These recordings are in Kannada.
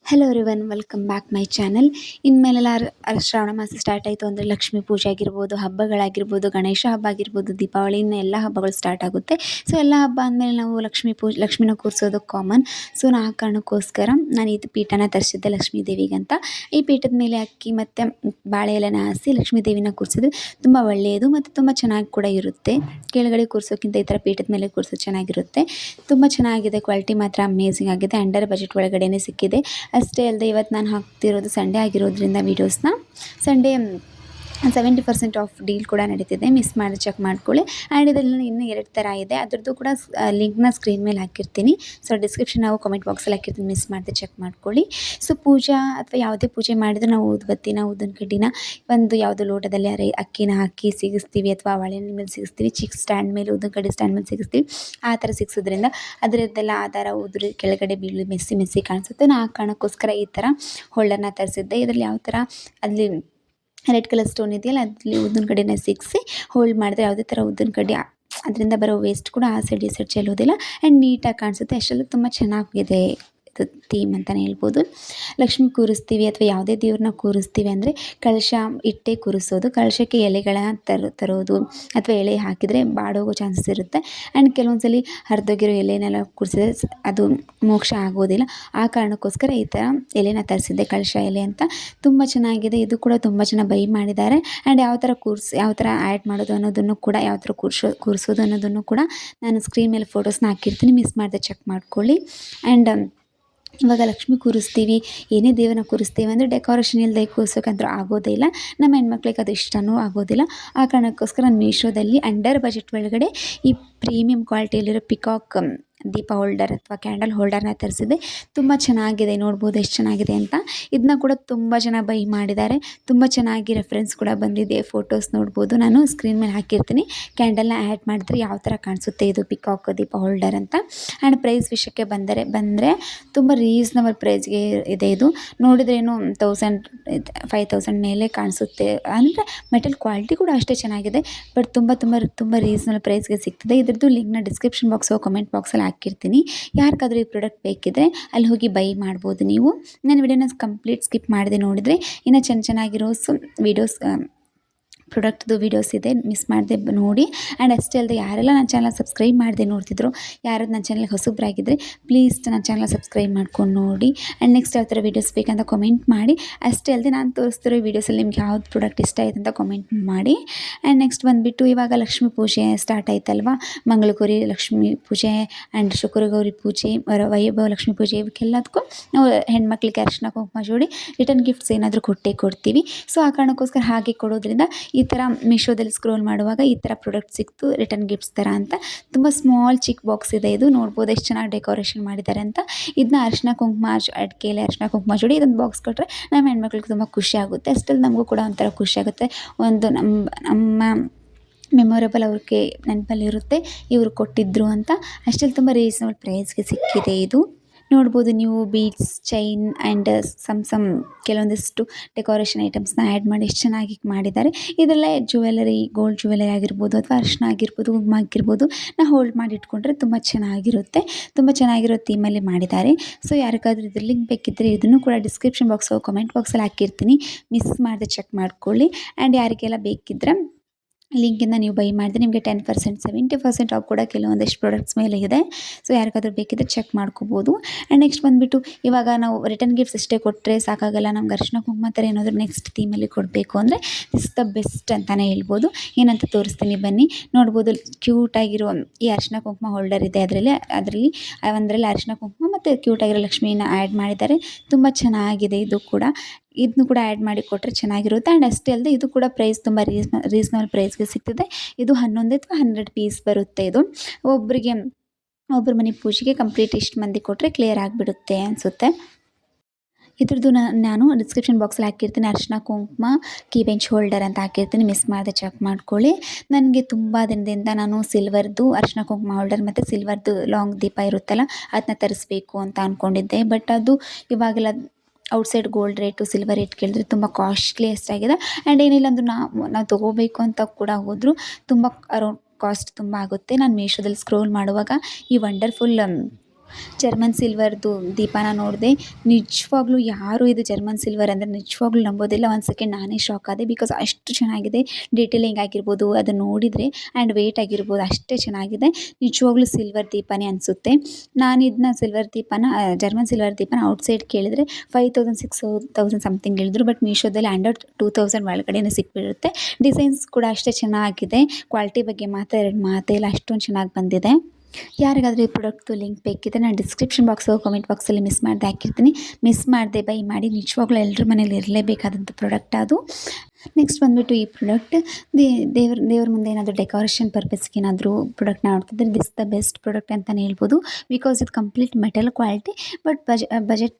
Hello everyone, welcome back my channel. ಇನ್ಮೇಲೆಲ್ಲ ಶ್ರಾವಣ ಮಾಸ ಸ್ಟಾರ್ಟ್ ಆಯಿತು ಅಂದರೆ ಲಕ್ಷ್ಮೀ ಪೂಜೆ ಆಗಿರ್ಬೋದು, ಹಬ್ಬಗಳಾಗಿರ್ಬೋದು, ಗಣೇಶ ಹಬ್ಬ ಆಗಿರ್ಬೋದು, ದೀಪಾವಳಿ, ಇನ್ನು ಎಲ್ಲ ಹಬ್ಬಗಳು ಸ್ಟಾರ್ಟ್ ಆಗುತ್ತೆ. ಸೊ ಎಲ್ಲ ಹಬ್ಬ ಅಂದಮೇಲೆ ನಾವು ಲಕ್ಷ್ಮಿನ ಕೂರಿಸೋದು ಕಾಮನ್. ಸೊ ಆ ಕಾರಣಕ್ಕೋಸ್ಕರ ನಾನು ಇದು ಪೀಠನ ತರಿಸಿದ್ದೆ ಲಕ್ಷ್ಮೀ ದೇವಿಗಂತ. ಈ ಪೀಠದ ಮೇಲೆ ಅಕ್ಕಿ ಮತ್ತು ಬಾಳೆ ಎಲೆನ ಹಾಸಿ ಲಕ್ಷ್ಮೀ ದೇವಿನ ಕೂರಿಸಿದ್ರೆ ತುಂಬ ಒಳ್ಳೆಯದು ಮತ್ತು ತುಂಬ ಚೆನ್ನಾಗಿ ಕೂಡ ಇರುತ್ತೆ. ಕೆಳಗಡೆ ಕೂರಿಸೋಕ್ಕಿಂತ ಈ ಥರ ಪೀಠದ ಮೇಲೆ ಕೂರಿಸೋದು ಚೆನ್ನಾಗಿರುತ್ತೆ. ತುಂಬ ಚೆನ್ನಾಗಿದೆ, ಕ್ವಾಲಿಟಿ ಮಾತ್ರ ಅಮೇಝಿಂಗ್ ಆಗಿದೆ. ಅಂಡರ್ ಬಜೆಟ್ ಒಳಗಡೆನೇ ಸಿಕ್ಕಿದೆ. ಅಷ್ಟೇ ಅಲ್ಲದೆ ಇವತ್ತು ನಾನು ಹಾಕ್ತಿರೋದು ಸಂಡೇ ಆಗಿರೋದ್ರಿಂದ ವೀಡಿಯೋಸ್ನ ಸಂಡೇ 70% ಆಫ್ ಡೀಲ್ ಕೂಡ ನಡೀತಿದೆ. ಮಿಸ್ ಮಾಡಿ ಚೆಕ್ ಮಾಡ್ಕೊಳ್ಳಿ. ಆ್ಯಂಡ್ ಇದರಲ್ಲಿ ಇನ್ನೂ 2 ಥರ ಇದೆ, ಅದರದ್ದು ಕೂಡ ಲಿಂಕ್ನ ಸ್ಕ್ರೀನ್ ಮೇಲೆ ಹಾಕಿರ್ತೀನಿ. ಸೊ ಡಿಸ್ಕ್ರಿಪ್ಷನ್ ನಾವು ಕಮೆಂಟ್ ಬಾಕ್ಸಲ್ಲಿ ಹಾಕಿರ್ತೀನಿ, ಮಿಸ್ ಮಾಡದೆ ಚೆಕ್ ಮಾಡ್ಕೊಳ್ಳಿ. ಸೊ ಪೂಜಾ ಅಥವಾ ಯಾವುದೇ ಪೂಜೆ ಮಾಡಿದರೂ ನಾವು ಊದುಬತ್ತಿನ ಊದಿನ ಕಡ್ಡಿನ ಒಂದು ಯಾವುದೋ ಲೋಟದಲ್ಲಿ ಅಕ್ಕಿನ ಹಾಕಿ ಸಿಗಿಸ್ತೀವಿ, ಅಥವಾ ಒಲೆಯ ಮೇಲೆ ಸಿಗಿಸ್ತೀವಿ, ಚಿಕ್ಕ ಸ್ಟ್ಯಾಂಡ್ ಮೇಲೆ ಊದಿನ ಕಡ್ಡಿ ಸ್ಟ್ಯಾಂಡ್ ಮೇಲೆ ಸಿಗಿಸ್ತೀವಿ. ಆ ಥರ ಸಿಗಿಸೋದ್ರಿಂದ ಅದರದ್ದೆಲ್ಲ ಆಧಾರ ಉದುರಿ ಕೆಳಗಡೆ ಬೀಳು ಮೆಸ್ಸಿ ಕಾಣಿಸುತ್ತೆ. ಆ ಕಾರಣಕ್ಕೋಸ್ಕರ ಈ ಥರ ಹೋಲ್ಡರ್ನ ತರಿಸಿದ್ದೆ. ಇದರಲ್ಲಿ ಯಾವ ಥರ ಅಲ್ಲಿ ರೆಡ್ ಕಲರ್ ಸ್ಟೋನ್ ಇದೆಯಲ್ಲ, ಅದರಲ್ಲಿ ಉದ್ದಿನ ಕಡ್ಡಿನ ಸಿಗಿಸಿ ಹೋಲ್ಡ್ ಮಾಡಿದ್ರೆ ಯಾವುದೇ ಥರ ಉದ್ದಿನ ಕಡ್ಡಿ ಅದರಿಂದ ಬರೋ ವೇಸ್ಟ್ ಕೂಡ ಆ ಸೈಡ್ ಈ ಸೈಡ್ ಚೆಲ್ಲೋದಿಲ್ಲ. ಆ್ಯಂಡ್ ನೀಟಾಗಿ ಕಾಣಿಸುತ್ತೆ. ಅಷ್ಟೆಲ್ಲ ತುಂಬ ಚೆನ್ನಾಗಿದೆ ಇದು ಥೀಮ್ ಅಂತಲೇ ಹೇಳ್ಬೋದು. ಲಕ್ಷ್ಮಿ ಕೂರಿಸ್ತೀವಿ ಅಥವಾ ಯಾವುದೇ ದೇವ್ರನ್ನ ಕೂರಿಸ್ತೀವಿ ಅಂದರೆ ಕಳಶ ಇಟ್ಟೇ ಕೂರಿಸೋದು. ಕಳಶಕ್ಕೆ ಎಲೆಗಳ ತರೋದು ಅಥವಾ ಎಲೆ ಹಾಕಿದರೆ ಬಾಡೋಗೋ ಚಾನ್ಸಸ್ ಇರುತ್ತೆ. ಆ್ಯಂಡ್ ಕೆಲವೊಂದ್ಸಲಿ ಹರಿದೋಗಿರೋ ಎಲೆನೆಲ್ಲ ಕೂರಿಸಿದ್ರೆ ಅದು ಮೋಕ್ಷ ಆಗೋದಿಲ್ಲ. ಆ ಕಾರಣಕ್ಕೋಸ್ಕರ ಈ ಥರ ಎಲೆನ ತರಿಸಿದ್ದೆ, ಕಳಶ ಎಲೆ ಅಂತ. ತುಂಬ ಚೆನ್ನಾಗಿದೆ. ಇದು ಕೂಡ ತುಂಬ ಜನ ಬೈ ಮಾಡಿದ್ದಾರೆ. ಆ್ಯಂಡ್ ಯಾವ ಥರ ಆ್ಯಡ್ ಮಾಡೋದು ಅನ್ನೋದನ್ನು ಕೂಡ, ಯಾವ ಥರ ಕೂರಿಸೋದು ಅನ್ನೋದನ್ನು ಕೂಡ ನಾನು ಸ್ಕ್ರೀನ್ ಮೇಲೆ ಫೋಟೋಸ್ನ ಹಾಕಿರ್ತೀನಿ, ಮಿಸ್ ಮಾಡದೆ ಚೆಕ್ ಮಾಡ್ಕೊಳ್ಳಿ. ಆ್ಯಂಡ್ ಇವಾಗ ಲಕ್ಷ್ಮಿ ಕೂರಿಸ್ತೀವಿ, ಏನೇ ದೇವರನ್ನ ಕೂರಿಸ್ತೀವಿ ಅಂದರೆ ಡೆಕೋರೇಷನ್ ಇಲ್ಲದೆ ಕೂರಿಸೋಕ್ಕಂತೂ ಆಗೋದೇ ಇಲ್ಲ. ನಮ್ಮ ಹೆಣ್ಮಕ್ಳಿಗೆ ಅದು ಇಷ್ಟವೂ ಆಗೋದಿಲ್ಲ. ಆ ಕಾರಣಕ್ಕೋಸ್ಕರ ನಾನು ಮೀಶೋದಲ್ಲಿ ಅಂಡರ್ ಬಜೆಟ್ ಒಳಗಡೆ ಈ ಪ್ರೀಮಿಯಂ ಕ್ವಾಲಿಟಿಯಲ್ಲಿರೋ ಪಿಕಾಕ್ ದೀಪ ಹೋಲ್ಡರ್ ಅಥವಾ ಕ್ಯಾಂಡಲ್ ಹೋಲ್ಡರ್ನ ತರಿಸಿದೆ. ತುಂಬ ಚೆನ್ನಾಗಿದೆ, ನೋಡ್ಬೋದು ಎಷ್ಟು ಚೆನ್ನಾಗಿದೆ ಅಂತ. ಇದನ್ನ ಕೂಡ ತುಂಬ ಜನ ಬೈ ಮಾಡಿದ್ದಾರೆ. ತುಂಬ ಚೆನ್ನಾಗಿ ರೆಫರೆನ್ಸ್ ಕೂಡ ಬಂದಿದೆ. ಫೋಟೋಸ್ ನೋಡ್ಬೋದು, ನಾನು ಸ್ಕ್ರೀನ್ ಮೇಲೆ ಹಾಕಿರ್ತೀನಿ. ಕ್ಯಾಂಡಲ್ನ ಆ್ಯಡ್ ಮಾಡಿದ್ರೆ ಯಾವ ಥರ ಕಾಣಿಸುತ್ತೆ ಇದು ಪಿಕಾಕ್ ದೀಪ ಹೋಲ್ಡರ್ ಅಂತ. ಆ್ಯಂಡ್ ಪ್ರೈಸ್ ವಿಷಯಕ್ಕೆ ಬಂದರೆ ತುಂಬ ರೀಸ್ನಬಲ್ ಪ್ರೈಸ್ಗೆ ಇದೆ. ಇದು ನೋಡಿದ್ರೇನು 5,000 ಮೇಲೆ ಕಾಣಿಸುತ್ತೆ. ಅಂದರೆ ಮೆಟಲ್ ಕ್ವಾಲಿಟಿ ಕೂಡ ಅಷ್ಟೇ ಚೆನ್ನಾಗಿದೆ. ಬಟ್ ತುಂಬ ರೀಸ್ನಬಲ್ ಪ್ರೈಸ್ಗೆ ಸಿಗ್ತದೆ. ಇದ್ರದ್ದು ಲಿಂಕ್ನ ಡಿಸ್ಕ್ರಿಪ್ಷನ್ ಬಾಕ್ಸು ಕಮೆಂಟ್ ಬಾಕ್ಸಲ್ಲಿ ಹಾಕಿರ್ತೀನಿ. ಯಾರಿಗಾದ್ರೂ ಈ ಪ್ರಾಡಕ್ಟ್ ಬೇಕಿದ್ದರೆ ಅಲ್ಲಿ ಹೋಗಿ ಬೈ ಮಾಡ್ಬೋದು ನೀವು. ನನ್ನ ವಿಡಿಯೋನ ಕಂಪ್ಲೀಟ್ ಸ್ಕಿಪ್ ಮಾಡದೆ ನೋಡಿದರೆ ಇನ್ನೂ ಚೆನ್ನಾಗಿರೋ ವೀಡಿಯೋಸ್ ಪ್ರಾಡಕ್ಟ್ದು ವೀಡಿಯೋಸ್ ಇದೆ, ಮಿಸ್ ಮಾಡದೆ ನೋಡಿ. ಆ್ಯಂಡ್ ಅಷ್ಟೇ ಅಲ್ಲದೆ ಯಾರೆಲ್ಲ ನನ್ನ ಚಾನಲ್ ಸಬ್ಸ್ಕ್ರೈಬ್ ಮಾಡದೆ ನೋಡ್ತಿದ್ರು, ಯಾರು ನನ್ನ ಚಾನಲ್ಗೆ ಹೊಸಬ್ರಾಗಿದ್ದರೆ ಪ್ಲೀಸ್ ನನ್ನ ಚಾನಲ್ ಸಬ್ಸ್ಕ್ರೈಬ್ ಮಾಡ್ಕೊಂಡು ನೋಡಿ. ಆ್ಯಂಡ್ ನೆಕ್ಸ್ಟ್ ಯಾವ ಥರ ವೀಡಿಯೋಸ್ ಬೇಕಂತ ಕಮೆಂಟ್ ಮಾಡಿ. ಅಷ್ಟೇ ಅಲ್ಲದೆ ನಾನು ತೋರಿಸ್ತಿರೋ ವೀಡಿಯೋಸಲ್ಲಿ ನಿಮ್ಗೆ ಯಾವ್ದು ಪ್ರಾಡಕ್ಟ್ ಇಷ್ಟ ಆಯ್ತು ಅಂತ ಕಮೆಂಟ್ ಮಾಡಿ. ಆ್ಯಂಡ್ ನೆಕ್ಸ್ಟ್ ಬಂದುಬಿಟ್ಟು ಇವಾಗ ಲಕ್ಷ್ಮೀ ಪೂಜೆ ಸ್ಟಾರ್ಟ್ ಆಯ್ತಲ್ವ, ಮಂಗಳಗೌರಿ ಲಕ್ಷ್ಮೀ ಪೂಜೆ ಆ್ಯಂಡ್ ಶುಕ್ರಗೌರಿ ಪೂಜೆ, ವೈಭವ ಲಕ್ಷ್ಮೀ ಪೂಜೆ, ಇವಕ್ಕೆಲ್ಲದಕ್ಕೂ ನಾವು ಹೆಣ್ಮಕ್ಳಿಗೆ ಅರಿಶಿನ ಕುಂಕುಮ ಜೋಡಿ ರಿಟರ್ನ್ ಗಿಫ್ಟ್ಸ್ ಏನಾದರೂ ಕೊಡ್ತೀವಿ. ಸೊ ಆ ಕಾರಣಕ್ಕೋಸ್ಕರ ಹಾಗೆ ಕೊಡೋದ್ರಿಂದ ಈ ಥರ ಮೀಶೋದಲ್ಲಿ ಸ್ಕ್ರೋಲ್ ಮಾಡುವಾಗ ಈ ಥರ ಪ್ರಾಡಕ್ಟ್ ಸಿಕ್ತು, ರಿಟರ್ನ್ ಗಿಫ್ಟ್ಸ್ ಥರ ಅಂತ. ತುಂಬ ಸ್ಮಾಲ್ ಚಿಕ್ಕ ಬಾಕ್ಸ್ ಇದೆ ಇದು, ನೋಡ್ಬೋದು ಎಷ್ಟು ಚೆನ್ನಾಗಿ ಡೆಕೋರೇಷನ್ ಮಾಡಿದ್ದಾರೆ ಅಂತ. ಇದನ್ನ ಅರಿಶಿನ ಕುಂಕುಮ ಅಡಿಕೆಲೆ ಅರಿಶಿನ ಕುಂಕುಮ ಜೋಡಿ ಇದೊಂದು ಬಾಕ್ಸ್ ಕೊಟ್ಟರೆ ನಮ್ಮ ಹೆಣ್ಮಕ್ಳಿಗೆ ತುಂಬ ಖುಷಿ ಆಗುತ್ತೆ. ಅಷ್ಟಲ್ಲಿ ನಮಗೂ ಕೂಡ ಒಂಥರ ಖುಷಿ ಆಗುತ್ತೆ. ಒಂದು ನಮ್ಮ ಮೆಮೊರೇಬಲ್ ಅವ್ರಿಗೆ ನೆನಪಲ್ಲಿರುತ್ತೆ ಇವರು ಕೊಟ್ಟಿದ್ರು ಅಂತ. ಅಷ್ಟಲ್ಲಿ ತುಂಬ ರೀಸನಬಲ್ ಪ್ರೈಸ್ಗೆ ಸಿಕ್ಕಿದೆ ಇದು. ನೋಡ್ಬೋದು ನೀವು ಬೀಡ್ಸ್, ಚೈನ್ ಆ್ಯಂಡ್ ಸಮ್ ಕೆಲವೊಂದಿಷ್ಟು ಡೆಕೋರೇಷನ್ ಐಟಮ್ಸ್ನ ಆ್ಯಡ್ ಮಾಡಿ ಎಷ್ಟು ಚೆನ್ನಾಗಿ ಮಾಡಿದ್ದಾರೆ. ಇದರಲ್ಲೇ ಜ್ಯುವೆಲರಿ, ಗೋಲ್ಡ್ ಜ್ಯುವೆಲರಿ ಆಗಿರ್ಬೋದು ಅಥವಾ ಅರಿಶಿನ ಆಗಿರ್ಬೋದು, ಕುಂಕುಮ ಆಗಿರ್ಬೋದು ನಾವು ಹೋಲ್ಡ್ ಮಾಡಿ ಇಟ್ಕೊಂಡ್ರೆ ತುಂಬ ಚೆನ್ನಾಗಿರುತ್ತೆ. ತುಂಬ ಚೆನ್ನಾಗಿರೋ ಥೀಮಲ್ಲಿ ಮಾಡಿದ್ದಾರೆ. ಸೊ ಯಾರಿಗಾದ್ರೂ ಇದ್ರ ಲಿಂಕ್ ಬೇಕಿದ್ದರೆ ಇದನ್ನು ಕೂಡ ಡಿಸ್ಕ್ರಿಪ್ಷನ್ ಬಾಕ್ಸು ಕಮೆಂಟ್ ಬಾಕ್ಸಲ್ಲಿ ಹಾಕಿರ್ತೀನಿ, ಮಿಸ್ ಮಾಡದೆ ಚೆಕ್ ಮಾಡ್ಕೊಳ್ಳಿ. ಆ್ಯಂಡ್ ಯಾರಿಗೆಲ್ಲ ಬೇಕಿದ್ದರೆ ಲಿಂಕಿಂದ ನೀವು ಬೈ ಮಾಡಿದ್ರೆ ನಿಮಗೆ 10%, 70% ಆಫ್ ಕೂಡ ಕೆಲವೊಂದಿಷ್ಟು ಪ್ರಾಡಕ್ಟ್ಸ್ ಮೇಲೆ ಇದೆ. ಸೊ ಯಾರಿಗಾದ್ರೂ ಬೇಕಿದ್ದರೆ ಚೆಕ್ ಮಾಡ್ಕೋಬೋದು. ಆ್ಯಂಡ್ ನೆಕ್ಸ್ಟ್ ಬಂದುಬಿಟ್ಟು ಇವಾಗ ನಾವು ರಿಟರ್ನ್ ಗಿಫ್ಟ್ಸ್ ಅಷ್ಟೇ ಕೊಟ್ಟರೆ ಸಾಕಾಗಲ್ಲ, ನಮ್ಗೆ ಅರಿಶಿನ ಕುಂಕುಮ ಥರ ಏನಾದರೂ ನೆಕ್ಸ್ಟ್ ಥೀಮಲ್ಲಿ ಕೊಡಬೇಕು ಅಂದರೆ ದಿಸ್ ದ ಬೆಸ್ಟ್ ಅಂತಲೇ ಹೇಳ್ಬೋದು. ಏನಂತ ತೋರಿಸ್ತೀನಿ ಬನ್ನಿ. ನೋಡ್ಬೋದು ಕ್ಯೂಟಾಗಿರೋ ಈ ಅರಿಶಿನ ಕುಂಕುಮ ಹೋಲ್ಡರ್ ಇದೆ. ಅದರಲ್ಲಿ ಒಂದರಲ್ಲಿ ಅರಿಶಿನ ಕುಂಕುಮ ಮತ್ತು ಕ್ಯೂಟಾಗಿರೋ ಲಕ್ಷ್ಮೀನ ಆ್ಯಡ್ ಮಾಡಿದ್ದಾರೆ. ತುಂಬ ಚೆನ್ನಾಗಿದೆ ಇದು ಕೂಡ. ಇದನ್ನು ಕೂಡ ಆ್ಯಡ್ ಮಾಡಿ ಕೊಟ್ಟರೆ ಚೆನ್ನಾಗಿರುತ್ತೆ. ಆ್ಯಂಡ್ ಅಷ್ಟೇ ಅಲ್ಲದೆ ಇದು ಕೂಡ ಪ್ರೈಸ್ ತುಂಬ ರೀಸನಬಲ್ ಪ್ರೈಸ್ಗೆ ಸಿಗ್ತದೆ. ಇದು 11 ಅಥವಾ 100 ಪೀಸ್ ಬರುತ್ತೆ. ಇದು ಒಬ್ಬರ ಮನೆ ಪೂಜೆಗೆ ಕಂಪ್ಲೀಟ್ ಇಷ್ಟು ಮಂದಿ ಕೊಟ್ಟರೆ ಕ್ಲಿಯರ್ ಆಗಿಬಿಡುತ್ತೆ ಅನಿಸುತ್ತೆ. ಇದ್ರದ್ದು ನಾನು ಡಿಸ್ಕ್ರಿಪ್ಷನ್ ಬಾಕ್ಸಲ್ಲಿ ಹಾಕಿರ್ತೀನಿ. ಅರಿಶಿನ ಕುಂಕುಮ ಕೀ ಬೆಂಚ್ ಹೋಲ್ಡರ್ ಅಂತ ಹಾಕಿರ್ತೀನಿ, ಮಿಸ್ ಮಾಡದೆ ಚೆಕ್ ಮಾಡ್ಕೊಳ್ಳಿ. ನನಗೆ ತುಂಬ ದಿನದಿಂದ ನಾನು ಸಿಲ್ವರ್ದು ಅರಿಶಿನ ಕುಂಕುಮ ಹೋಲ್ಡರ್ ಮತ್ತು ಸಿಲ್ವರ್ದು ಲಾಂಗ್ ದೀಪ ಇರುತ್ತಲ್ಲ ಅದನ್ನ ತರಿಸ್ಬೇಕು ಅಂತ ಅಂದ್ಕೊಂಡಿದ್ದೆ. ಬಟ್ ಅದು ಇವಾಗೆಲ್ಲ outside gold rate silver rate ಕೇಳಿದ್ರೆ ತುಂಬ ಕಾಸ್ಟ್ಲಿಯೆಸ್ಟ್ ಆಗಿದೆ. ಆ್ಯಂಡ್ ಏನಿಲ್ಲ ಅಂದರೂ ನಾವು ತೊಗೋಬೇಕು ಅಂತ ಕೂಡ ಹೋದರೂ ತುಂಬ ಅರೌಂಡ್ ಕಾಸ್ಟ್ ತುಂಬ ಆಗುತ್ತೆ. ನಾನು ಮೀಶೋದಲ್ಲಿ ಸ್ಕ್ರೋಲ್ ಮಾಡುವಾಗ ಈ ವಂಡರ್ಫುಲ್ ಜರ್ಮನ್ ಸಿಲ್ವರ್ದು ದೀಪನ ನೋಡಿದೆ. ನಿಜವಾಗ್ಲೂ ಯಾರು ಇದು ಜರ್ಮನ್ ಸಿಲ್ವರ್ ಅಂದರೆ ನಿಜವಾಗ್ಲೂ ನಂಬೋದಿಲ್ಲ. ಒಂದು ಸೆಕೆಂಡ್ ನಾನೇ ಶಾಕ್ ಆದೆ. ಬಿಕಾಸ್ ಅಷ್ಟು ಚೆನ್ನಾಗಿದೆ. ಡೀಟೇಲಿಂಗ್ ಆಗಿರ್ಬೋದು, ಅದನ್ನು ನೋಡಿದರೆ ಆ್ಯಂಡ್ ವೇಟ್ ಆಗಿರ್ಬೋದು ಅಷ್ಟೇ ಚೆನ್ನಾಗಿದೆ. ನಿಜವಾಗ್ಲೂ ಸಿಲ್ವರ್ ದೀಪನೇ ಅನಿಸುತ್ತೆ. ನಾನು ಇದನ್ನ ಜರ್ಮನ್ ಸಿಲ್ವರ್ ದೀಪನ ಔಟ್ಸೈಡ್ ಕೇಳಿದರೆ 5000 6000 ಸಮಥಿಂಗ್ ಹೇಳಿದ್ರು. ಬಟ್ ಮೀಶೋದಲ್ಲಿ ಅಂಡರ್ 2000 ಒಳಗಡೆನೇ ಸಿಕ್ಬಿಡುತ್ತೆ. ಡಿಸೈನ್ಸ್ ಕೂಡ ಅಷ್ಟೇ ಚೆನ್ನಾಗಿದೆ. ಕ್ವಾಲಿಟಿ ಬಗ್ಗೆ ಮಾತ್ರ ಎರಡು ಮಾತೇ ಇಲ್ಲ, ಅಷ್ಟೊಂದು ಚೆನ್ನಾಗಿ ಬಂದಿದೆ. ಯಾರಿಗಾದರೂ ಈ ಪ್ರಾಡಕ್ಟ್ದು ಲಿಂಕ್ ಬೇಕಿದ್ದರೆ ನಾನು ಡಿಸ್ಕ್ರಿಪ್ಷನ್ ಬಾಕ್ಸು ಕಾಮೆಂಟ್ ಬಾಕ್ಸಲ್ಲಿ ಮಿಸ್ ಮಾಡದೆ ಹಾಕಿರ್ತೀನಿ. ಮಿಸ್ ಮಾಡದೆ ಬೈ ಮಾಡಿ. ನಿಜವಾಗ್ಲೂ ಎಲ್ಲರ ಮನೇಲಿ ಇರಲೇಬೇಕಾದಂಥ ಪ್ರಾಡಕ್ಟ್ ಅದು. ನೆಕ್ಸ್ಟ್ ಬಂದುಬಿಟ್ಟು ಈ ಪ್ರಾಡಕ್ಟ್ ದೇವ್ರ ಮುಂದೆ ಏನಾದರೂ ಡೆಕೋರೇಷನ್ ಪರ್ಪಸ್ಗೆ ಏನಾದರೂ ಪ್ರಾಡಕ್ಟ್ನ ನೋಡ್ತಿದ್ರೆ ದಿಸ್ ದ ಬೆಸ್ಟ್ ಪ್ರಾಡಕ್ಟ್ ಅಂತಲೇ ಹೇಳ್ಬೋದು. ಬಿಕಾಸ್ ಇದು complete metal quality. But budget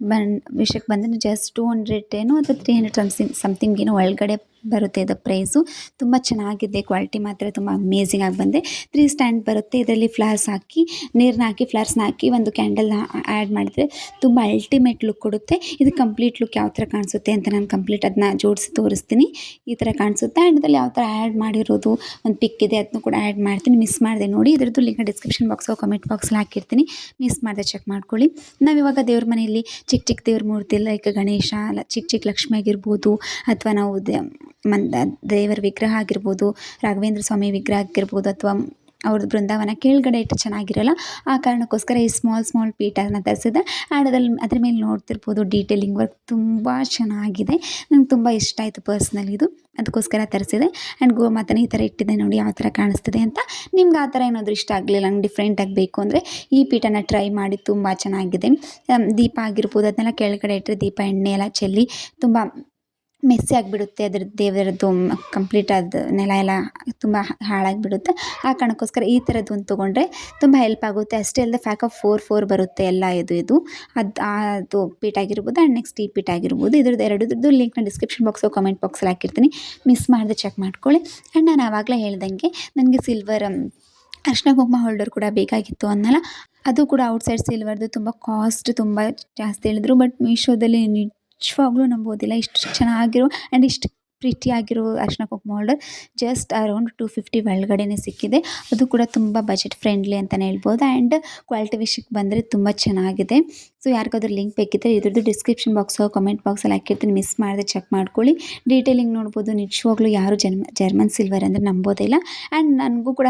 ವಿಷಯಕ್ಕೆ ಬಂದರೆ ಜಸ್ಟ್ 200 ಏನೋ ಅಥವಾ 300 ಸಮಥಿಂಗ್ ಏನೋ ಒಳಗಡೆ ಬರುತ್ತೆ ಇದು ಪ್ರೈಸು. ತುಂಬ ಚೆನ್ನಾಗಿದೆ. ಕ್ವಾಲಿಟಿ ಮಾತ್ರ ತುಂಬ ಅಮೇಝಿಂಗ್ ಆಗಿ ಬಂದೆ. 3 ಸ್ಟ್ಯಾಂಡ್ ಬರುತ್ತೆ. ಇದರಲ್ಲಿ ಫ್ಲವರ್ಸ್ ಹಾಕಿ ನೀರನ್ನ ಹಾಕಿ ಫ್ಲವರ್ಸ್ನ ಹಾಕಿ ಒಂದು ಕ್ಯಾಂಡಲ್ನ ಆ್ಯಡ್ ಮಾಡಿದರೆ ತುಂಬ ಅಲ್ಟಿಮೇಟ್ ಲುಕ್ ಕೊಡುತ್ತೆ. ಇದು ಕಂಪ್ಲೀಟ್ ಲುಕ್ ಯಾವ ಥರ ಕಾಣಿಸುತ್ತೆ ಅಂತ ನಾನು ಕಂಪ್ಲೀಟ್ ಅದನ್ನ ಜೋಡಿಸಿ ತೋರಿಸ್ತೀನಿ. ಈ ಥರ ಕಾಣಿಸುತ್ತೆ. ಆ್ಯಂಡ್ ಇದರಲ್ಲಿ ಯಾವ ಥರ ಆ್ಯಡ್ ಮಾಡಿರೋದು ಒಂದು ಪಿಕ್ ಇದೆ, ಅದನ್ನು ಕೂಡ ಆ್ಯಡ್ ಮಾಡ್ತೀನಿ. ಮಿಸ್ ಮಾಡಿದೆ ನೋಡಿ. ಇದರದ್ದು ಲಿಂಕ್ ಡಿಸ್ಕ್ರಿಪ್ಷನ್ ಬಾಕ್ಸು ಕಾಮೆಂಟ್ ಬಾಕ್ಸಲ್ಲಿ ಹಾಕಿರ್ತೀನಿ. ಮಿಸ್ ಮಾಡಿದೆ ಚೆಕ್ ಮಾಡ್ಕೊಳ್ಳಿ. ನಾವಿವಾಗ ದೇವ್ರ ಮನೆಯಲ್ಲಿ ಚಿಕ್ಕ ದೇವ್ರ ಮೂರ್ತಿ ಲೈಕ್ ಗಣೇಶ, ಚಿಕ್ಕ ಲಕ್ಷ್ಮಿ ಆಗಿರ್ಬೋದು, ಅಥವಾ ನಾವು ದೇವರ ವಿಗ್ರಹ ಆಗಿರ್ಬೋದು, ರಾಘವೇಂದ್ರ ಸ್ವಾಮಿ ವಿಗ್ರಹ ಆಗಿರ್ಬೋದು, ಅಥವಾ ಅವ್ರದ್ದು ಬೃಂದಾವನ ಕೆಳಗಡೆ ಇಟ್ಟು ಚೆನ್ನಾಗಿರಲ್ಲ. ಆ ಕಾರಣಕ್ಕೋಸ್ಕರ ಈ ಸ್ಮಾಲ್ ಪೀಠನ ತರಿಸಿದೆ. ಆ್ಯಂಡ್ ಅದ್ರ ಮೇಲೆ ನೋಡ್ತಿರ್ಬೋದು ಡೀಟೇಲಿಂಗ್ ವರ್ಕ್ ತುಂಬ ಚೆನ್ನಾಗಿದೆ. ನಂಗೆ ತುಂಬ ಇಷ್ಟ ಆಯಿತು ಪರ್ಸ್ನಲಿ ಇದು, ಅದಕ್ಕೋಸ್ಕರ ತರಿಸಿದೆ. ಆ್ಯಂಡ್ ಗೋಮಾತನ ಈ ಥರ ಇಟ್ಟಿದೆ ನೋಡಿ ಯಾವ ಥರ ಕಾಣಿಸ್ತಿದೆ ಅಂತ. ನಿಮ್ಗೆ ಆ ಥರ ಏನಾದರೂ ಇಷ್ಟ ಆಗಲಿಲ್ಲ, ನಂಗೆ ಡಿಫ್ರೆಂಟಾಗಿ ಬೇಕು ಅಂದರೆ ಈ ಪೀಠನ ಟ್ರೈ ಮಾಡಿ. ತುಂಬ ಚೆನ್ನಾಗಿದೆ. ದೀಪ ಆಗಿರ್ಬೋದು ಅದನ್ನೆಲ್ಲ ಕೆಳಗಡೆ ಇಟ್ಟರೆ ದೀಪ ಎಣ್ಣೆ ಎಲ್ಲ ಚೆಲ್ಲಿ ತುಂಬ ಮೆಸ್ಸಿ ಆಗಿಬಿಡುತ್ತೆ. ಅದ್ರ ದೇವರದ್ದು ಕಂಪ್ಲೀಟ್ ಅದು ನೆಲ ಎಲ್ಲ ತುಂಬ ಹಾಳಾಗಿಬಿಡುತ್ತೆ. ಆ ಕಾರಣಕ್ಕೋಸ್ಕರ ಈ ಥರದ್ದು ಒಂದು ತೊಗೊಂಡ್ರೆ ತುಂಬ ಹೆಲ್ಪ್ ಆಗುತ್ತೆ. ಅಷ್ಟೇ ಅಲ್ಲದೆ ಫ್ಯಾಕ್ ಆಫ್ 4 ಬರುತ್ತೆ ಎಲ್ಲ ಇದು ಅದು ಪೀಠ ಆಗಿರ್ಬೋದು. ಆ್ಯಂಡ್ ನೆಕ್ಸ್ಟ್ ಈ ಪೀಠ ಆಗಿರ್ಬೋದು. ಎರಡರದ್ದು ಲಿಂಕ್ನ ಡಿಸ್ಕ್ರಿಪ್ಷನ್ ಬಾಕ್ಸು ಕಾಮೆಂಟ್ ಬಾಕ್ಸಲ್ಲಿ ಹಾಕಿರ್ತೀನಿ. ಮಿಸ್ ಮಾಡದೆ ಚೆಕ್ ಮಾಡ್ಕೊಳ್ಳಿ. ಆ್ಯಂಡ್ ನಾನು ಆವಾಗಲೇ ಹೇಳ್ದಂಗೆ ನನಗೆ ಸಿಲ್ವರ್ ಅರಿಶಿನ ಕುಂಕುಮ ಹೋಲ್ಡರ್ ಕೂಡ ಬೇಕಾಗಿತ್ತು ಅನ್ನಲ್ಲ. ಅದು ಕೂಡ ಔಟ್ಸೈಡ್ ಸಿಲ್ವರ್ದು ತುಂಬ ಕಾಸ್ಟ್ ತುಂಬ ಜಾಸ್ತಿ ಹೇಳಿದ್ರು. ಬಟ್ ಮೀಶೋದಲ್ಲಿ ನಿಜವಾಗ್ಲೂ ನಂಬೋದಿಲ್ಲ, ಇಷ್ಟು ಚೆನ್ನಾಗಿರೋ ಆ್ಯಂಡ್ ಇಷ್ಟು ಪ್ರಿಟಿಯಾಗಿರೋ ಅರಿಶಿನ ಕುಂಕುಮ ಹೋಲ್ಡರ್ ಜಸ್ಟ್ ಅರೌಂಡ್ 250 ಒಳಗಡೆನೇ ಸಿಕ್ಕಿದೆ. ಅದು ಕೂಡ ತುಂಬ ಬಜೆಟ್ ಫ್ರೆಂಡ್ಲಿ ಅಂತಲೇ ಹೇಳ್ಬೋದು. ಆ್ಯಂಡ್ ಕ್ವಾಲಿಟಿ ವಿಷಯಕ್ಕೆ ಬಂದರೆ ತುಂಬ ಚೆನ್ನಾಗಿದೆ. ಸೊ ಯಾರಿಗಾದ್ರೂ ಲಿಂಕ್ ಬೇಕಿದ್ದರೆ ಇದ್ರದ್ದು ಡಿಸ್ಕ್ರಿಪ್ಷನ್ ಬಾಕ್ಸು ಕಾಮೆಂಟ್ ಬಾಕ್ಸಲ್ಲಿ ಹಾಕಿರ್ತೀನಿ. ಮಿಸ್ ಮಾಡದೆ ಚೆಕ್ ಮಾಡ್ಕೊಳ್ಳಿ. ಡೀಟೇಲಿಂಗ್ ನೋಡ್ಬೋದು. ನಿಜವಾಗ್ಲೂ ಯಾರು ಜರ್ಮನ್ ಸಿಲ್ವರ್ ಅಂದರೆ ನಂಬೋದಿಲ್ಲ. ಆ್ಯಂಡ್ ನನಗೂ ಕೂಡ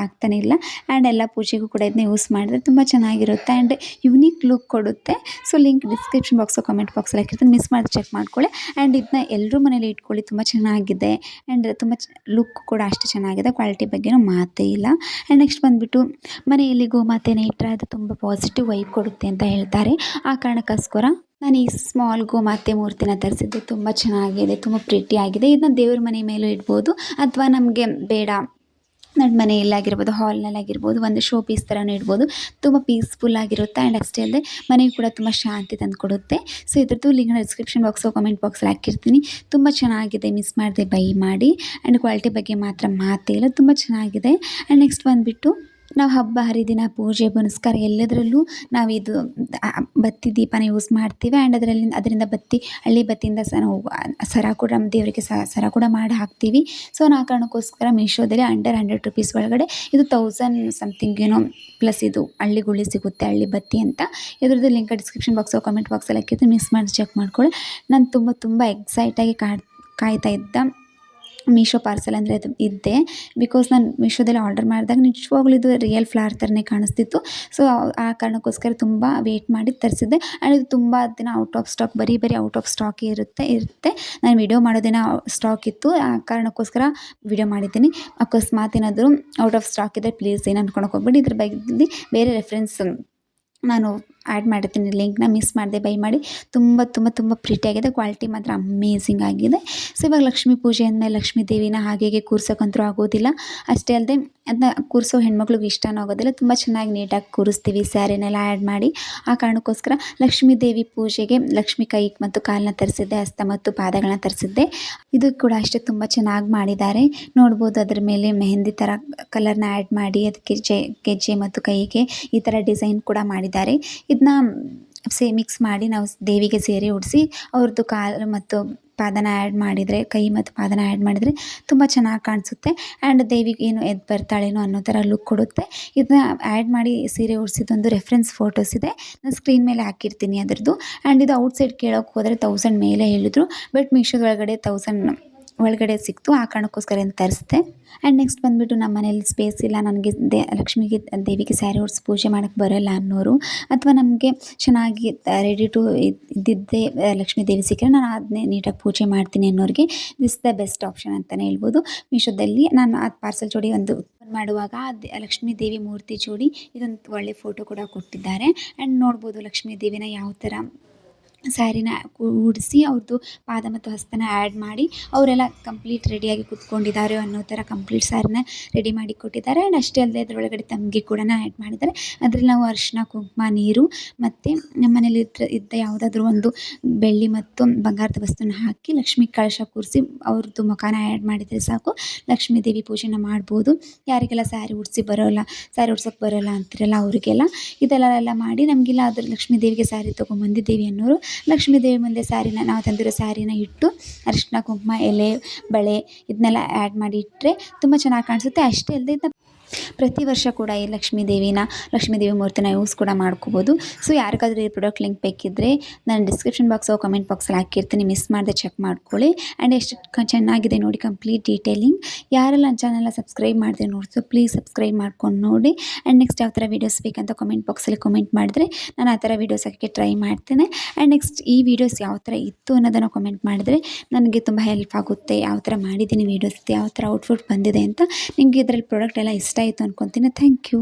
ಆಗ್ತಾನೆ ಇಲ್ಲ. ಆ್ಯಂಡ್ ಎಲ್ಲ ಪೂಜೆಗೂ ಕೂಡ ಇದನ್ನ ಯೂಸ್ ಮಾಡಿದ್ರೆ ತುಂಬ ಚೆನ್ನಾಗಿರುತ್ತೆ ಆ್ಯಂಡ್ ಯುನೀಕ್ ಲುಕ್ ಕೊಡುತ್ತೆ. So link description box comment ಬಾಕ್ಸಲ್ಲಿ ಹಾಕಿರ್ತೀನಿ. ಮಿಸ್ ಮಾಡಿ ಚೆಕ್ ಮಾಡ್ಕೊಳ್ಳಿ. ಆ್ಯಂಡ್ ಇದನ್ನ ಎಲ್ಲರೂ ಮನೇಲಿ ಇಟ್ಕೊಳ್ಳಿ. ತುಂಬ ಚೆನ್ನಾಗಿದೆ. ಆ್ಯಂಡ್ ತುಂಬ ಲುಕ್ ಕೂಡ ಅಷ್ಟು ಚೆನ್ನಾಗಿದೆ. ಕ್ವಾಲಿಟಿ ಬಗ್ಗೆನೂ ಮಾತೇ ಇಲ್ಲ. ಆ್ಯಂಡ್ ನೆಕ್ಸ್ಟ್ ಬಂದುಬಿಟ್ಟು ಮನೆಯಲ್ಲಿ ಗೋಮಾತೆನ ಇಟ್ಟರೆ ಅದು ತುಂಬ ಪಾಸಿಟಿವ್ ವೈಬ್ ಕೊಡುತ್ತೆ ಅಂತ ಹೇಳ್ತಾರೆ. ಆ ಕಾರಣಕ್ಕೋಸ್ಕರ ನಾನು ಈ ಸ್ಮಾಲ್ ಗೋಮಾತೆ ಮೂರ್ತಿನ ತರಿಸಿದ್ದೆ. ತುಂಬ ಚೆನ್ನಾಗಿದೆ, ತುಂಬ ಪ್ರಿಟಿಯಾಗಿದೆ. ಇದನ್ನ ದೇವ್ರ ಮನೆ ಮೇಲೂ ಇಡ್ಬೋದು, ಅಥವಾ ನಮಗೆ ಬೇಡ ನಮ್ಮ ಮನೆಯಲ್ಲಾಗಿರ್ಬೋದು, ಹಾಲ್ನಲ್ಲಾಗಿರ್ಬೋದು, ಒಂದು ಶೋ ಪೀಸ್ ಥರನೂ ಇಡ್ಬೋದು. ತುಂಬ ಪೀಸ್ಫುಲ್ ಆಗಿರುತ್ತೆ. ಆ್ಯಂಡ್ ಅಷ್ಟೇ ಅಲ್ಲದೆ ಮನೆಗೆ ಕೂಡ ತುಂಬ ಶಾಂತಿ ತಂದು ಕೊಡುತ್ತೆ. ಸೊ ಇದ್ರದ್ದು ಲಿಂಕ್ನ ಡಿಸ್ಕ್ರಿಪ್ಷನ್ ಬಾಕ್ಸು ಕಾಮೆಂಟ್ ಬಾಕ್ಸಲ್ಲಿ ಹಾಕಿರ್ತೀನಿ. ತುಂಬ ಚೆನ್ನಾಗಿದೆ. ಮಿಸ್ ಮಾಡದೆ ಬೈ ಮಾಡಿ. ಆ್ಯಂಡ್ ಕ್ವಾಲಿಟಿ ಬಗ್ಗೆ ಮಾತ್ರ ಮಾತೇ ಇಲ್ಲ, ತುಂಬ ಚೆನ್ನಾಗಿದೆ. ಆ್ಯಂಡ್ ನೆಕ್ಸ್ಟ್ ಬಂದುಬಿಟ್ಟು ನಾವು ಹಬ್ಬ ಹರಿದಿನ ಪೂಜೆ ಪುನಸ್ಕಾರ ಎಲ್ಲದರಲ್ಲೂ ನಾವು ಇದು ಬತ್ತಿ ದೀಪನ ಯೂಸ್ ಮಾಡ್ತೀವಿ. ಆ್ಯಂಡ್ ಅದರಿಂದ ಹಳ್ಳಿ ಬತ್ತಿಯಿಂದ ನಾವು ಸರ ಕೂಡ ದೇವರಿಗೆ ಸರ ಕೂಡ ಮಾಡಿ ಹಾಕ್ತೀವಿ. ಸೊ ಆ ಕಾರಣಕ್ಕೋಸ್ಕರ ಮೀಶೋದಲ್ಲಿ ಅಂಡರ್ 100 ರೂಪೀಸ್ ಒಳಗಡೆ ಇದು 1000 ಸಮಥಿಂಗ್ ಏನೋ ಪ್ಲಸ್ ಇದು ಹಳ್ಳಿ ಸಿಗುತ್ತೆ, ಹಳ್ಳಿ ಬತ್ತಿ ಅಂತ. ಇದ್ರದ್ದು ಲಿಂಕ್ ಡಿಸ್ಕ್ರಿಪ್ಷನ್ ಬಾಕ್ಸು ಕಾಮೆಂಟ್ ಬಾಕ್ಸಲ್ಲಿ ಹಾಕಿದ್ದು. ಮಿಸ್ ಮಾಡಿ ಚೆಕ್ ಮಾಡ್ಕೊಳ್ಳಿ. ನಾನು ತುಂಬ ಎಕ್ಸೈಟಾಗಿ ಕಾಯ್ತಾ ಇದ್ದ ಮೀಶೋ ಪಾರ್ಸೆಲ್ ಅಂದರೆ ಅದು ಇದ್ದೆ. ಬಿಕಾಸ್ ನಾನು ಮೀಶೋದಲ್ಲಿ ಆರ್ಡರ್ ಮಾಡಿದಾಗ ನಿಜವಾಗ್ಲೂ ಇದು ರಿಯಲ್ ಫ್ಲವರ್ ಥರನೇ ಕಾಣಿಸ್ತಿತ್ತು. ಸೊ ಆ ಕಾರಣಕ್ಕೋಸ್ಕರ ತುಂಬ ವೇಟ್ ಮಾಡಿ ತರಿಸಿದ್ದೆ. ಆ್ಯಂಡ್ ಇದು ತುಂಬ ದಿನ ಔಟ್ ಆಫ್ ಸ್ಟಾಕ್, ಬರೀ ಔಟ್ ಆಫ್ ಸ್ಟಾಕ್ ಇರುತ್ತೆ. ನಾನು ವಿಡಿಯೋ ಮಾಡೋದಿನ ಸ್ಟಾಕ್ ಇತ್ತು, ಆ ಕಾರಣಕ್ಕೋಸ್ಕರ ವಿಡಿಯೋ ಮಾಡಿದ್ದೀನಿ. ಅಕಸ್ಮಾತ್ ಏನಾದರೂ ಔಟ್ ಆಫ್ ಸ್ಟಾಕ್ ಇದ್ದರೆ ಪ್ಲೀಸ್ ಏನು ಅನ್ಕೊಳಕ್ಕೆ ಹೋಗ್ಬೇಡಿ. ಇದ್ರ ಬಗ್ಗೆ ಬೇರೆ ರೆಫರೆನ್ಸ್ ನಾನು ಆ್ಯಡ್ ಮಾಡಿರ್ತೀನಿ ಲಿಂಕ್ನ. ಮಿಸ್ ಮಾಡದೆ ಬೈ ಮಾಡಿ. ತುಂಬ ಪ್ರಿಟಿಯಾಗಿದೆ. ಕ್ವಾಲಿಟಿ ಮಾತ್ರ ಅಮೇಝಿಂಗ್ ಆಗಿದೆ. ಸೊ ಇವಾಗ ಲಕ್ಷ್ಮೀ ಪೂಜೆ ಅಂದಮೇಲೆ ಲಕ್ಷ್ಮೀ ದೇವಿನ ಹಾಗೆ ಕೂರ್ಸೋಕ್ಕಂತೂ ಆಗೋದಿಲ್ಲ. ಅಷ್ಟೇ ಅಲ್ಲದೆ ಅದನ್ನ ಕೂರಿಸೋ ಹೆಣ್ಮಕ್ಳಿಗೆ ಇಷ್ಟನೂ ಆಗೋದಿಲ್ಲ. ತುಂಬ ಚೆನ್ನಾಗಿ ನೀಟಾಗಿ ಕೂರಿಸ್ತೀವಿ ಸ್ಯಾರಿನೆಲ್ಲ ಆ್ಯಡ್ ಮಾಡಿ. ಆ ಕಾರಣಕ್ಕೋಸ್ಕರ ಲಕ್ಷ್ಮೀ ದೇವಿ ಪೂಜೆಗೆ ಲಕ್ಷ್ಮಿ ಕೈ ಮತ್ತು ಕಾಲನ್ನ ತರಿಸಿದ್ದೆ, ಹಸ್ತ ಮತ್ತು ಪಾದಗಳನ್ನ ತರಿಸಿದ್ದೆ. ಇದು ಕೂಡ ಅಷ್ಟೇ ತುಂಬ ಚೆನ್ನಾಗಿ ಮಾಡಿದ್ದಾರೆ. ನೋಡ್ಬೋದು ಅದರ ಮೇಲೆ ಮೆಹಂದಿ ಥರ ಕಲರ್ನ ಆ್ಯಡ್ ಮಾಡಿ ಅದಕ್ಕೆ ಗೆಜ್ಜೆ ಮತ್ತು ಕೈಗೆ ಈ ಥರ ಡಿಸೈನ್ ಕೂಡ ಮಾಡಿದ್ದಾರೆ. ಇದನ್ನ ಮಿಕ್ಸ್ ಮಾಡಿ ನಾವು ದೇವಿಗೆ ಸೀರೆ ಉಡಿಸಿ ಅವ್ರದ್ದು ಕಾಲು ಮತ್ತು ಪಾದನ ಆ್ಯಡ್ ಮಾಡಿದರೆ, ಕೈ ಮತ್ತು ಪಾದನ ಆ್ಯಡ್ ಮಾಡಿದರೆ ತುಂಬ ಚೆನ್ನಾಗಿ ಕಾಣಿಸುತ್ತೆ. ಆ್ಯಂಡ್ ದೇವಿಗೆ ಏನು ಎದ್ದು ಬರ್ತಾಳೇನೋ ಅನ್ನೋ ಥರ ಲುಕ್ ಕೊಡುತ್ತೆ. ಇದನ್ನ ಆ್ಯಡ್ ಮಾಡಿ ಸೀರೆ ಉಡಿಸಿದ್ದೊಂದು ರೆಫರೆನ್ಸ್ ಫೋಟೋಸ್ ಇದೆ, ನಾನು ಸ್ಕ್ರೀನ್ ಮೇಲೆ ಹಾಕಿರ್ತೀನಿ ಅದರದ್ದು. ಆ್ಯಂಡ್ ಇದು ಔಟ್ಸೈಡ್ ಕೇಳೋಕ್ಕೆ ಹೋದರೆ 1000 ಮೇಲೆ ಹೇಳಿದ್ರು, ಬಟ್ ಮೀಶೋದೊಳಗಡೆ 1000 ಒಳಗಡೆ ಸಿಕ್ತು. ಆ ಕಾರಣಕ್ಕೋಸ್ಕರ ಏನು ತರಿಸಿದೆ. ಆ್ಯಂಡ್ ನೆಕ್ಸ್ಟ್ ಬಂದುಬಿಟ್ಟು ನಮ್ಮ ಮನೇಲಿ ಸ್ಪೇಸ್ ಇಲ್ಲ, ನನಗೆ ಲಕ್ಷ್ಮಿಗೆ ದೇವಿಗೆ ಸ್ಯಾರಿ ಉಡಿಸಿ ಪೂಜೆ ಮಾಡೋಕ್ಕೆ ಬರೋಲ್ಲ ಅನ್ನೋರು, ಅಥವಾ ನಮಗೆ ಚೆನ್ನಾಗಿ ರೆಡಿ ಟು ಇದ್ದಿದ್ದೇ ಲಕ್ಷ್ಮೀ ದೇವಿ ಸಿಕ್ಕರೆ ನಾನು ಅದನ್ನೇ ನೀಟಾಗಿ ಪೂಜೆ ಮಾಡ್ತೀನಿ ಅನ್ನೋರಿಗೆ ದಿಸ್ ದ ಬೆಸ್ಟ್ ಆಪ್ಷನ್ ಅಂತಲೇ ಹೇಳ್ಬೋದು. ಮೀಶೋದಲ್ಲಿ ನಾನು ಆ ಪಾರ್ಸಲ್ ಜೋಡಿ ಒಂದು ಮಾಡುವಾಗ ಲಕ್ಷ್ಮೀ ದೇವಿ ಮೂರ್ತಿ ಜೋಡಿ ಇದೊಂದು ಒಳ್ಳೆ ಫೋಟೋ ಕೂಡ ಕೊಟ್ಟಿದ್ದಾರೆ. ಆ್ಯಂಡ್ ನೋಡ್ಬೋದು ಲಕ್ಷ್ಮೀ ದೇವಿನ ಯಾವ ಥರ ಸ್ಯಾರಿನ ಉಡಿಸಿ ಅವ್ರದ್ದು ಪಾದ ಮತ್ತು ಹಸ್ತನ ಆ್ಯಡ್ ಮಾಡಿ ಅವರೆಲ್ಲ ಕಂಪ್ಲೀಟ್ ರೆಡಿಯಾಗಿ ಕೂತ್ಕೊಂಡಿದ್ದಾರೆ ಅನ್ನೋ ಥರ ಕಂಪ್ಲೀಟ್ ಸ್ಯಾರಿನ ರೆಡಿ ಮಾಡಿ ಕೊಟ್ಟಿದ್ದಾರೆ. ಆ್ಯಂಡ್ ಅಷ್ಟೇ ಅಲ್ಲದೆ ಅದರೊಳಗಡೆ ತಂಬಿಗೆ ಕೂಡ ಆ್ಯಡ್ ಮಾಡಿದ್ದಾರೆ. ಅದರಲ್ಲಿ ನಾವು ಅರಿಶಿನ, ಕುಂಕುಮ, ನೀರು ಮತ್ತು ನಮ್ಮ ಮನೇಲಿ ಇದ್ದ ಯಾವುದಾದ್ರೂ ಒಂದು ಬೆಳ್ಳಿ ಮತ್ತು ಬಂಗಾರದ ವಸ್ತುನ ಹಾಕಿ ಲಕ್ಷ್ಮಿ ಕಳಶ ಕೂರಿಸಿ ಅವ್ರದ್ದು ಮುಖಾನ ಆ್ಯಡ್ ಮಾಡಿದರೆ ಸಾಕು, ಲಕ್ಷ್ಮೀ ದೇವಿ ಪೂಜೆನ ಮಾಡ್ಬೋದು. ಯಾರಿಗೆಲ್ಲ ಸ್ಯಾರಿ ಉಡ್ಸೋಕ್ಕೆ ಬರೋಲ್ಲ ಅಂತಿರಲ್ಲ ಅವರಿಗೆಲ್ಲ ಇದೆಲ್ಲ ಮಾಡಿ ನಮಗೆಲ್ಲ ಅದ್ರ ಲಕ್ಷ್ಮೀ ದೇವಿಗೆ ಸ್ಯಾರಿ ತೊಗೊಂಬಂದಿದ್ದೀವಿ ಅನ್ನೋರು ಲಕ್ಷ್ಮೀ ದೇವಿ ಮುಂದೆ ಸ್ಯಾರಿನ, ನಾವು ತಂದಿರೋ ಸ್ಯಾರಿನ ಇಟ್ಟು ಅರಿಶಿನ, ಕುಂಕುಮ, ಎಲೆ, ಬಳೆ ಇದನ್ನೆಲ್ಲ ಆ್ಯಡ್ ಮಾಡಿ ಇಟ್ಟರೆ ತುಂಬ ಚೆನ್ನಾಗಿ ಕಾಣಿಸುತ್ತೆ. ಅಷ್ಟೇ ಅಲ್ಲದೆ ಪ್ರತಿ ವರ್ಷ ಕೂಡ ಈ ಲಕ್ಷ್ಮೀ ದೇವಿ ಮೂರ್ತಿನ ಯೂಸ್ ಕೂಡ ಮಾಡ್ಕೋಬೋದು. ಸೊ ಯಾರಿಗಾದ್ರೂ ಈ ಪ್ರಾಡಕ್ಟ್ ಲಿಂಕ್ ಬೇಕಿದ್ದರೆ ನಾನು ಡಿಸ್ಕ್ರಿಪ್ಷನ್ ಬಾಕ್ಸು ಕಮೆಂಟ್ ಬಾಕ್ಸಲ್ಲಿ ಹಾಕಿರ್ತೀನಿ, ಮಿಸ್ ಮಾಡದೆ ಚೆಕ್ ಮಾಡ್ಕೊಳ್ಳಿ. ಆ್ಯಂಡ್ ಎಷ್ಟು ಚೆನ್ನಾಗಿದೆ ನೋಡಿ ಕಂಪ್ಲೀಟ್ ಡೀಟೇಲಿಂಗ್. ಯಾರೆಲ್ಲ ನನ್ನ ಚಾನಲ್ನ ಸಬ್ಸ್ಕ್ರೈಬ್ ಮಾಡಿದೆ ನೋಡ್ತು ಪ್ಲೀಸ್ ಸಬ್ಸ್ಕ್ರೈಬ್ ಮಾಡ್ಕೊಂಡು ನೋಡಿ. ಆ್ಯಂಡ್ ನೆಕ್ಸ್ಟ್ ಯಾವ ಥರ ವೀಡಿಯೋಸ್ ಬೇಕಂತ ಕಮೆಂಟ್ ಬಾಕ್ಸಲ್ಲಿ ಕಮೆಂಟ್ ಮಾಡಿದ್ರೆ ನಾನು ಆ ಥರ ವೀಡಿಯೋಸ್ ಹಾಕಿ ಟ್ರೈ ಮಾಡ್ತೇನೆ. ಆ್ಯಂಡ್ ನೆಕ್ಸ್ಟ್ ಈ ವಿಡಿಯೋಸ್ ಯಾವ ಥರ ಇತ್ತು ಅನ್ನೋದನ್ನು ಕಮೆಂಟ್ ಮಾಡಿದ್ರೆ ನನಗೆ ತುಂಬ ಹೆಲ್ಪ್ ಆಗುತ್ತೆ. ಯಾವ ಥರ ಮಾಡಿದ್ದೀನಿ ವೀಡಿಯೋಸ್, ಯಾವ ಥರ ಔಟ್ಪುಟ್ ಬಂದಿದೆ ಅಂತ. ನಿಮಗೆ ಇದರಲ್ಲಿ ಪ್ರಾಡಕ್ಟ್ ಎಲ್ಲ ಇಷ್ಟ ಆಯಿತು ಅಂದ್ಕೊತೀನಿ. Thank you.